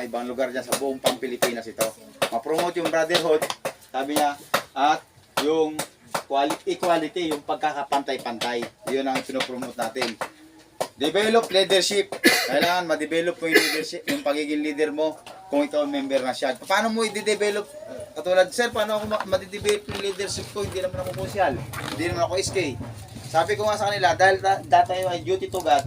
mga ibang lugar dyan sa buong Pilipinas ito. Ma-promote yung brotherhood, sabi niya, at yung equality, yung pagkakapantay-pantay. Yun ang pinopromote natin. Develop leadership. Kailangan ma-develop mo yung leadership, yung pagiging leader mo kung ikaw member na siya. Paano mo i-develop? Katulad, sir, paano ako ma-develop yung leadership ko? Hindi naman ako social. Hindi naman ako SK. Sabi ko nga sa kanila, dahil dati ay duty to God,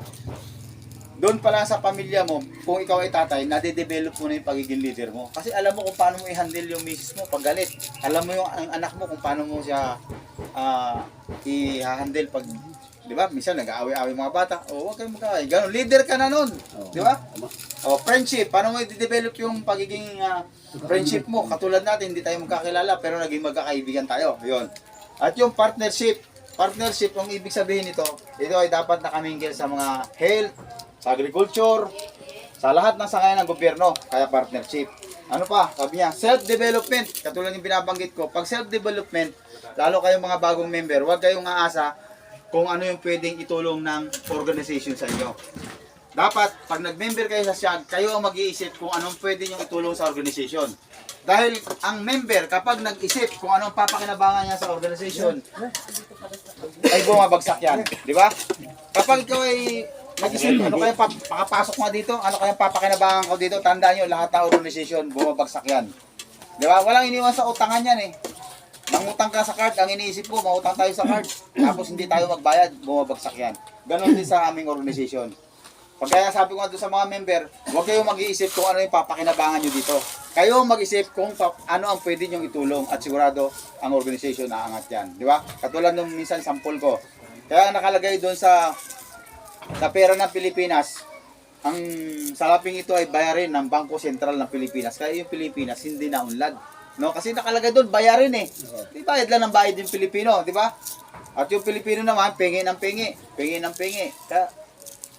doon pa lang sa pamilya mo, kung ikaw ay tatay, nade-develop mo na yung pagiging leader mo. Kasi alam mo kung paano mo i-handle yung misis mo pag galit. Alam mo yung ang anak mo kung paano mo siya i-handle pag, di ba? Minsan nag-aaway-aaway mga bata. O, huwag kayong magkaaway. Ganun, leader ka na nun. Di ba? O, friendship. Paano mo i-develop yung pagiging friendship mo? Katulad natin, hindi tayo magkakilala, pero naging magkakaibigan tayo. Yun. At yung partnership. Partnership, ang ibig sabihin nito, ito ay dapat nakamingil sa mga health, sa agriculture, sa lahat ng sangay ng gobyerno, kaya partnership. Ano pa? Sabi niya, self-development. Katulad yung binabanggit ko, pag self-development, lalo kayong mga bagong member, huwag kayong aasa kung ano yung pwedeng itulong ng organization sa inyo. Dapat, pag nag-member kayo sa SIAG, kayo ang mag-iisip kung anong pwede nyo itulong sa organization. Dahil ang member, kapag nag-isip kung anong papakinabangan niya sa organization, ay bumabagsak yan. Di ba? Kapag ikaw ay nag-isip, ano kaya pakapasok mo dito? Ano kaya papakinabangan ko dito? Tandaan nyo, lahat ng organization, bumabagsak yan. Di ba? Walang iniwan sa utangan yan eh. Mangutang ka sa card, ang iniisip mo, mautang tayo sa card. Tapos hindi tayo magbayad, bumabagsak yan. Ganon din sa aming organization. Pag kaya sabi ko nga doon sa mga member, huwag kayong mag-iisip kung ano yung papakinabangan nyo dito. Kayo mag-isip kung ano ang pwede nyong itulong at sigurado ang organization aangat yan. Di ba? Katulad nung minsan sample ko. Kaya nakalagay doon sa pera ng Pilipinas, ang salaping ito ay bayarin ng Bangko Sentral ng Pilipinas. Kaya yung Pilipinas hindi na unlad. No? Kasi nakalagay doon, bayarin eh. Di bayad lang ng bayad yung Pilipino, di ba? At yung Pilipino naman, pengi ng pengi. Pengi ng pengi. Kaya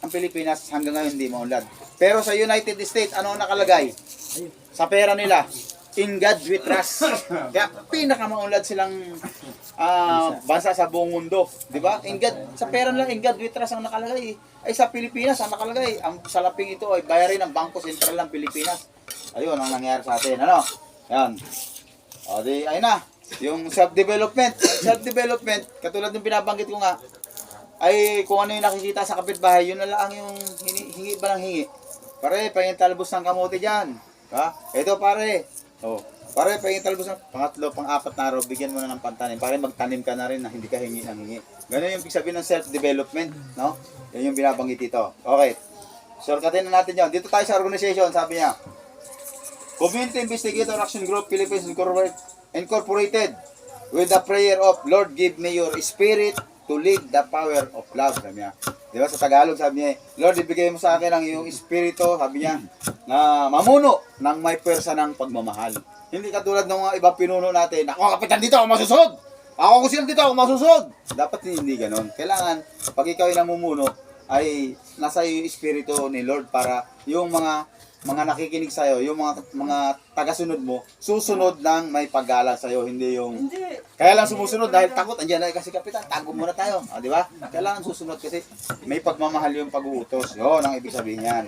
ang Pilipinas hanggang ngayon hindi maunlad. Pero sa United States, ano nakalagay? Sa pera nila, in God we trust. Kaya pinakamaunlad silang bansa sa buong mundo. Di ba? In God, sa pera nila, in God we trust ang nakalagay. Ay sa Pilipinas, ang nakalagay, ang salaping ito ay bayarin ng Bangko Sentral ng Pilipinas. Ayun ang nangyari sa atin. Ano? Yan. O di, ayun na. Yung self-development. Self-development, katulad ng binabanggit ko nga, ay kung ano yung nakikita sa kapitbahay, yun na lang yung hingi ba ng hingi. Pare, pahingin talbos ng kamote dyan. Ha? Ito pare. Oh, pare, pahingin talbos ng pangatlo, pang-apat na araw, bigyan mo na ng pantanim. Pare, magtanim ka na rin na hindi ka hingi ng hingi. Ganun yung sabihin ng self-development. No? Yan yung binabanggit dito. Okay. Shortcutin na natin yun. Dito tayo sa organization, sabi niya. Community Investigator Action Group Philippines Incorporated with the prayer of Lord, give me your spirit to lead the power of love. Sabi niya. Di ba sa Tagalog sabi niya, Lord, ibigay mo sa akin ang iyong espiritu, sabi niya, na mamuno ng may pwersa ng pagmamahal. Hindi katulad ng mga ibang pinuno natin, ako kapitan dito, ako masusunod. Ako kusil dito, ako masusunod. Dapat hindi ganon. Kailangan, pag ikaw ay namumuno, ay nasa iyo yung espiritu ni Lord para yung mga nakikinig sa iyo, yung mga tagasunod mo, susunod ng may paggalang sa iyo, hindi yung kaya lang sumusunod dahil takot, andiyan na kasi kapitan, tago muna tayo, di ba? Kailangan susunod kasi may pagmamahal yung pag-uutos. Yun ang ibig sabihin niyan.